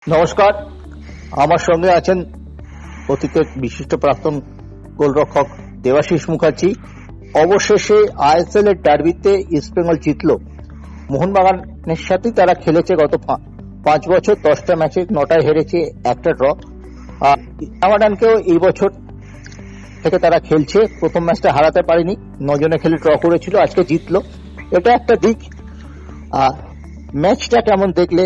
নমস্কার, আমার সঙ্গে আছেন অতীতের বিশিষ্ট প্রাক্তন গোলরক্ষক দেবাশিস মুখার্জি। অবশেষে আইএসএল এর ডার্বিতে ইস্টবেঙ্গল জিতল। মোহনবাগানের সাথে তারা খেলেছে গত 5 বছর, 10টা ম্যাচে 9টায় হেরেছে, একটা ড্র। মোহামেডানকেও এই বছর থেকে তারা খেলছে, প্রথম ম্যাচটা হারাতে পারেনি, 9 জনে খেলে ড্র করেছিল, আজকে জিতলো, এটা একটা দিক। ম্যাচটা কেমন দেখলে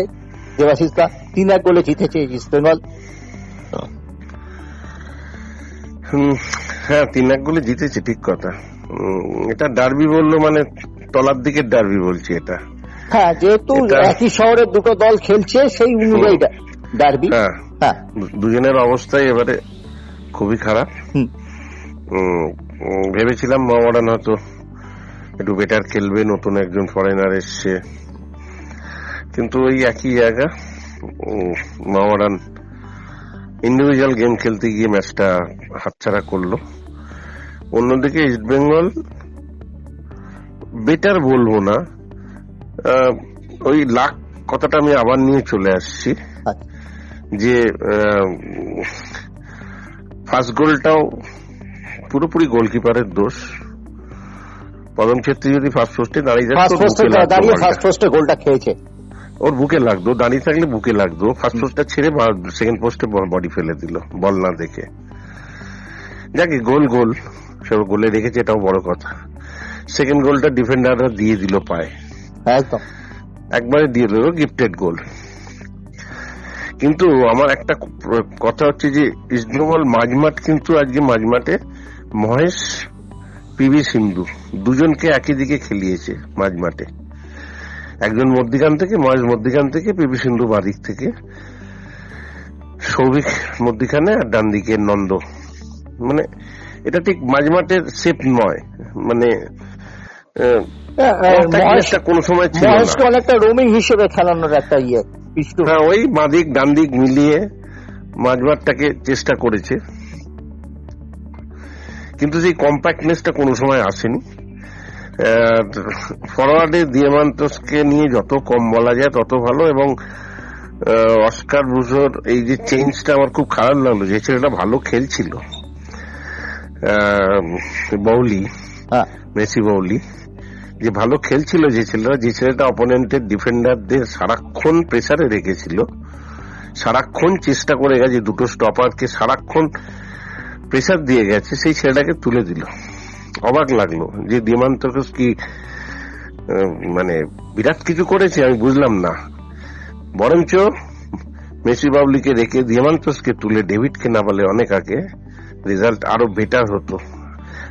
দেবাশিস দা? 3-1 গোলে জিতেছে ইস্টবেঙ্গল। হ্যাঁ, 3-1 গোলে জিতেছে, ঠিক কথা। এটা ডার্বি বললো মানে তলার দিকের ডার্বি বলছি এটা। হ্যাঁ, যেহেতু একই শহরের দুটো দল খেলছে সেই অনুযায়ী ডার্বি। হ্যাঁ, দুজনের অবস্থাই এবারে খুবই খারাপ। ভেবেছিলাম মোহামেডান হয়তো একটু বেটার খেলবে, নতুন একজন ফরেনার এসছে, কিন্তু ওই একই জায়গা। মোহামেডান ইন্ডিভিজুয়াল গেম খেলতে গিয়ে ম্যাচটা হাতছাড়া করলো। অন্যদিকে ইস্টবেঙ্গল বেটার বলবো না, ওই লাক কথাটা আমি আবার নিয়ে চলে আসছি যে ফার্স্ট গোলটাও পুরোপুরি গোলকিপারের দোষ। পদম ছেত্রী যদি ফার্স্ট পোস্টে দাঁড়িয়ে ফার্স্ট গোলটা খেয়েছে, ওর বুকে লাগতো, দাঁড়িয়ে থাকলে বুকে লাগতো। ফার্স্ট পোস্টটা ছেড়ে সেকেন্ড পোস্টে বডি ফেলে দিল বল না দেখে। যাকে গোল সব গোলে রেখেছে, এটাও বড় কথা। সেকেন্ড গোলটা ডিফেন্ডাররা দিয়ে দিল পায়ে, একদম একবারে দিয়ে দিল, গিফটেড গোল। কিন্তু আমার একটা কথা হচ্ছে যে ইস্টবেঙ্গল মাঝমাঠ, কিন্তু আজকে মাঝমাঠে মহেশ, পিভি সিন্ধু দুজনকে একই দিকে খেলিয়েছে মাঝমাঠে। একজন মধ্যিখান থেকে, মহেশ মধ্যিখান থেকে, পিভি সিন্ধু বাদিক থেকে, সৌভিক মধ্যিখানে, আর ডান দিকে নন্দ। মানে এটা ঠিক মাঝমাঠের শেপ নয়, মানে কোন সময় ছিল না। অনেকটা রোমিং হিসেবে খেলানোর একটা ইয়ে। হ্যাঁ, ওই বাঁদিক ডান দিক মিলিয়ে মাঝমাঠটাকে চেষ্টা করেছে, কিন্তু সেই কম্প্যাক্টনেসটা কোনো সময় আসেনি। ফরওয়ার্ডে দিয়েমান্তসকে নিয়ে যত কম বলা যায় তত ভালো। এবং অস্কার ব্রুজোর এই যে চেঞ্জটা আমার খুব খারাপ লাগলো। যে ছেলেটা ভালো খেলছিল, বাউলি, মেসি বাউলি, যে ভালো খেলছিল, যে ছেলেটা অপোনেন্টের ডিফেন্ডারদের সারাক্ষণ প্রেসারে রেখেছিল, সারাক্ষণ চেষ্টা করে গেছে, দুটো স্টপারকে সারাক্ষণ প্রেসার দিয়ে গেছে, সেই ছেলেটাকে তুলে দিল। অবাক লাগলো যে দিয়েমান্তস কি মানে বিরাট কিছু করেছে, আমি বুঝলাম না। বরঞ্চ মেসি বাবলিকে রেখে দিয়েমান্তসকে তুলে ডেভিডকে না বলে অনেক আগে রেজাল্ট আরো বেটার হতো,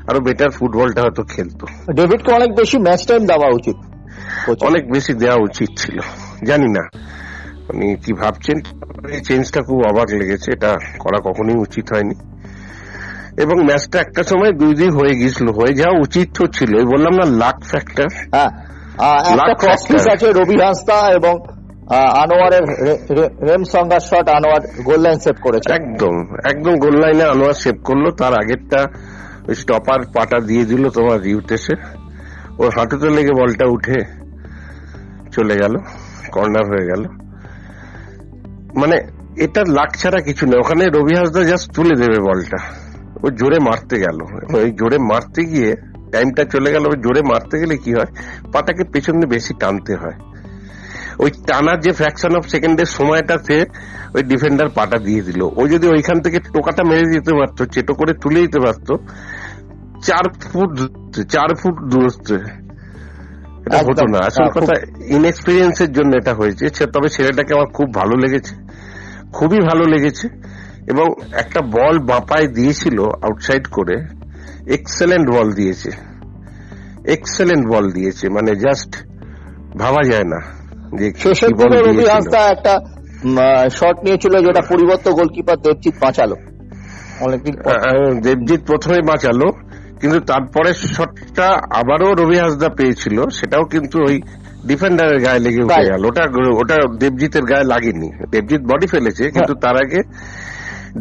আরো বেটার ফুটবলটা হয়তো খেলতো। ডেভিডকে অনেক বেশি ম্যাচ টাইম দেওয়া উচিত, অনেক বেশি দেওয়া উচিত ছিল। জানি না উনি কি ভাবছেন। এই চেঞ্জটা খুব অবাক লেগেছে, এটা করা কখনোই উচিত হয়নি। এবং ম্যাচটা একটা সময় 2-2 হয়ে গিয়েছিল, হয়ে যাওয়া উচিত ছিল। বললাম না, লাক ফ্যাক্টর। রবি হাঁসদা এবং আনোয়ারের রেমসঙ্গার shot, Anwar goal line save করেছে, একদম গোল লাইনে আনোয়ার সেভ করলো। তার আগেরটা ওই স্টপার পাটা দিয়ে দিল তোমার রিউটেসে, ওর হাঁটুতে লেগে বলটা উঠে চলে গেল, কর্নার হয়ে গেল। মানে এটা লাক ছাড়া কিছু নেই। ওখানে রবি হাঁসদা জাস্ট তুলে দেবে বলটা, ও জোরে মারতে গেল। ওই জোরে মারতে গিয়ে টাইমটা চলে গেল। ওই জোরে মারতে গেলে কি হয়, পাটাকে পেছনে বেশি টানতে হয়। ওই টানার যে ফ্র্যাকশন অফ সেকেন্ডের সময়টাতে ওই ডিফেন্ডার পাটা দিয়ে দিল। ও যদি ওইখান থেকে টোকাটা মেরে দিতে পারতো, চেটো করে তুলে দিতে পারতো, 4 ফুট দূরত্বে, এটা হতো না। আসল কথা ইনএক্সপিরিয়েন্সের জন্য এটা হয়েছে। তবে ছেলেটাকে আমার খুব ভালো লেগেছে, খুবই ভালো লেগেছে। এবং একটা বল বাঁপায় দিয়েছিল আউটসাইড করে, এক্সেলেন্ট বল দিয়েছে, মানে জাস্ট ভাবা যায় না যে রবি হাঁসদা একটা শট নিয়েছিল যেটা পরিবর্তন গোলকিপার দেবজিৎ বাঁচালো। দেবজিৎ প্রথমে বাঁচালো, কিন্তু তারপরে শটটা আবারও রবি হাঁসদা পেয়েছিল, সেটাও কিন্তু ওই ডিফেন্ডারের গায়ে লেগে উঠে গেল। ওটা দেবজিতের গায়ে লাগেনি, দেবজিৎ বডি ফেলেছে, কিন্তু তার আগে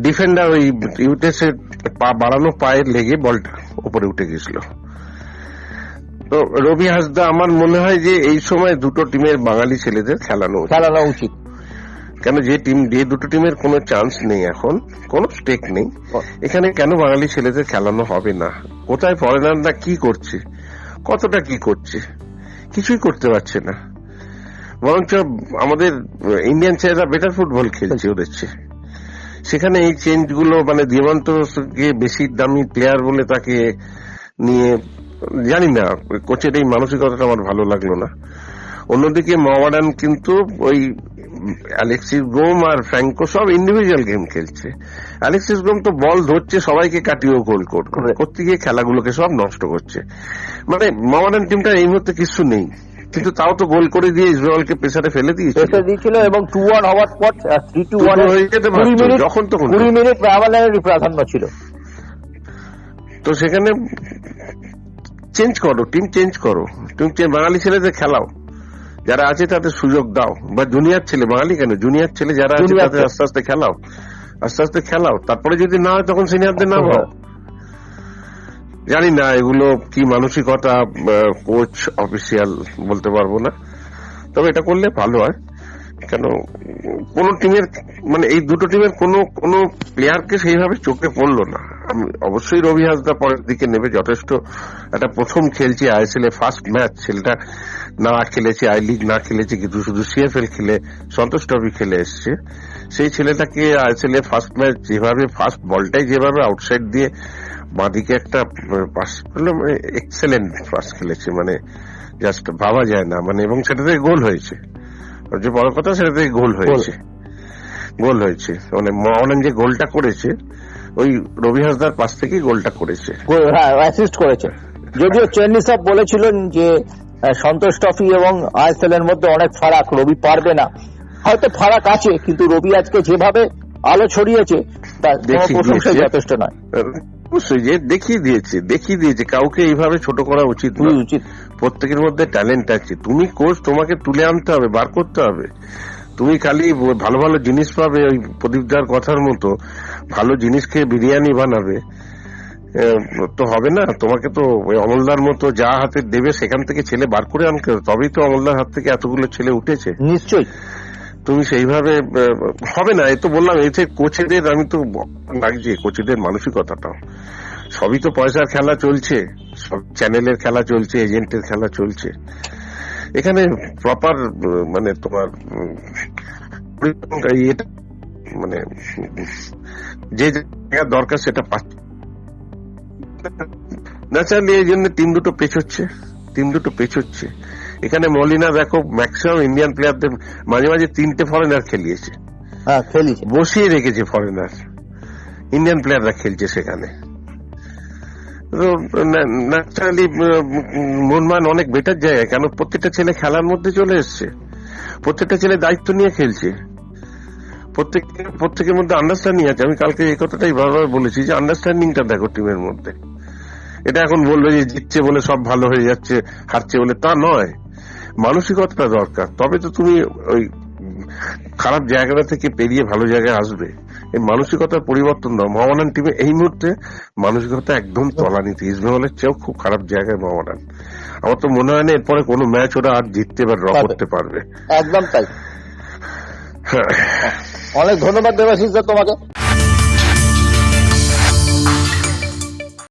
ডিফেন্ডার ওই ইউটেসের পা বাড়ানো পায়ের লেগে বলটা উপরে উঠে গেছিল। তো রবি হাঁসদা আমার মনে হয় যে এই সময় দুটো টিমের বাঙালি ছেলেদের খেলানো উচিত। কেন যে দুটো টিমের কোনো চান্স নেই, এখন কোনো স্টেক নেই, এখানে কেন বাঙালি ছেলেদের খেলানো হবে না? কোথায় ফরেনাররা কি করছে, কতটা কি করছে? কিছুই করতে পারছে না। বরঞ্চ আমাদের ইন্ডিয়ান ছেলেরা বেটার ফুটবল খেলছে ওদের চেয়ে। সেখানে এই চেঞ্জ গুলো, মানে দিগন্তকে বেশি দামি প্লেয়ার বলে তাকে নিয়ে, জানি না, কোচের এই মানসিকতাটা আমার ভালো লাগলো না। অন্যদিকে মোহামেডান কিন্তু ওই অ্যালেক্সিস গোম আর ফ্র্যাঙ্কো সব ইন্ডিভিজুয়াল গেম খেলছে। অ্যালেক্সিস গোম তো বল ধরছে, সবাইকে কাটিয়ে গোল করতে গিয়ে খেলাগুলোকে সব নষ্ট করছে। মানে মোহামেডান টিমটা এই মুহূর্তে কিছু নেই, কিন্তু তাও তো গোল করে দিয়ে ইসরায়েলকে প্রেসারে ফেলে দিয়েছিল এবং 2-1 হওয়ার পর 3-1 হয়ে যেতে পারত যখন তখন। 20 মিনিট মোহামেডানেরই প্রাধান্য ছিল। তো সেখানে চেঞ্জ করো, টিম চেঞ্জ করো, বাঙালি ছেলেদের খেলাও, যারা আছে তাদের সুযোগ দাও, বা জুনিয়র ছেলে, বাঙালি কেন, জুনিয়র ছেলে যারা আছে তাদের আস্তে আস্তে খেলাও, তারপরে যদি না হয় তখন সিনিয়রদের নামাও। জানি না এগুলো কি মানসিকতা, কোচ অফিসিয়াল বলতে পারবো না, তবে এটা করলে ভালো হয়। কেন কোন টিমের, মানে এই দুটো টিমের কোনো প্লেয়ারকে সেইভাবে চোখে পড়লো না। অবশ্যই রবি হাসদা পরের দিকে নেবে, যথেষ্ট একটা প্রথম খেলছে আইএসএল এ ফার্স্ট ম্যাচ, ছেলেটা না খেলেছে আই লিগ, না খেলেছে কিন্তু শুধু সিএফএল খেলে, সন্তোষ ট্রফি খেলে এসছে। সেই ছেলেটাকে আইএসএল এ ফার্স্ট ম্যাচ যেভাবে, ফার্স্ট বলটাই যেভাবে আউটসাইড দিয়ে বাঁদিকে একটা পাস করলো, মানে এক্সেলেন্ট পাস খেলেছে, মানে জাস্ট ভাবা যায় না, মানে এবং সেটা থেকে গোল হয়েছে। যে বড় কথা, সেটা থেকে গোল হয়েছে, মানে মোহামেডান যে গোলটা করেছে ওই রবি হাসদার পাশ থেকেই গোলটা করেছে, অ্যাসিস্ট করেছে। যদিও চেন্নিসব বলেছিলেন যে সন্তোষ ট্রফি এবং আইএসএল এর মধ্যে অনেক ফারাক, রবি পারবে না। হয়তো ফারাক আছে, কিন্তু রবি আজকে যেভাবে আলো ছড়িয়েছে তার প্রশংসাই যথেষ্ট নয়। অবশ্যই যে দেখিয়ে দিয়েছে, কাউকে এইভাবে ছোট করা উচিত। প্রত্যেকের মধ্যে ট্যালেন্ট আছে, তুমি কোচ, তোমাকে তুলে আনতে হবে, বার করতে হবে। তুমি খালি ভালো ভালো জিনিস পাবে, ওই প্রদীপদার কথার মতো ভালো জিনিস খেয়ে বিরিয়ানি বানাবে তো হবে না। তোমাকে তো ওই অমলদার মতো যা হাতে দেবে সেখান থেকে ছেলে বার করে আনতে হবে, তবেই তো অমলদার হাত থেকে এতগুলো ছেলে উঠেছে। নিশ্চয়ই তুমি সেইভাবে হবে না। এই তো বললাম, এই যে কোচেদের, আমি তো লাগছে কোচেদের মানসিকতাটাও, সবই তো পয়সার খেলা চলছে, সব চ্যানেলের খেলা চলছে, এজেন্টের খেলা চলছে। এখানে প্রপার মানে তোমার মানে যে জায়গা দরকার সেটা পাচ্ছে ন্যাচারালি। এই জন্য টিম দুটো পেছোচ্ছে। এখানে মলিনা দেখো, ম্যাক্সিমাম ইন্ডিয়ান প্লেয়ারদের মাঝে মাঝে 3টে ফরেনার খেলিয়েছে, বসিয়ে রেখেছে ফরেনার, ইন্ডিয়ান প্লেয়াররা খেলছে সেখানে। ন্যাচারালি মনমান অনেক বেটার জায়গায়, কেন প্রত্যেকটা ছেলে খেলার মধ্যে চলে এসছে, প্রত্যেকটা ছেলে দায়িত্ব নিয়ে খেলছে, প্রত্যেকের মধ্যে আন্ডারস্ট্যান্ডিং আছে। আমি কালকে এই কথাটাই বারবার বলেছি যে আন্ডারস্ট্যান্ডিংটা দেখো টিমের মধ্যে। এটা এখন বলবে যে জিতছে বলে সব ভালো হয়ে যাচ্ছে, হারছে বলে, তা নয়। মানসিকতাটা দরকার, তবে তো তুমি ওই খারাপ জায়গাটা থেকে পেরিয়ে ভালো জায়গায় আসবে। এই মানসিকতার পরিবর্তন দাও। মোহামেডান টিমে এই মুহূর্তে মানসিকতা একদম তলানিতে, ইস্ট বেঙ্গলের চেয়েও খুব খারাপ জায়গায় মোহামেডান। আমার তো মনে হয় না এরপরে কোনো ম্যাচ ওরা আর জিততে বা ড্র করতে পারবে। একদম তাই। অনেক ধন্যবাদ দেবাশিস দা তোমাকে।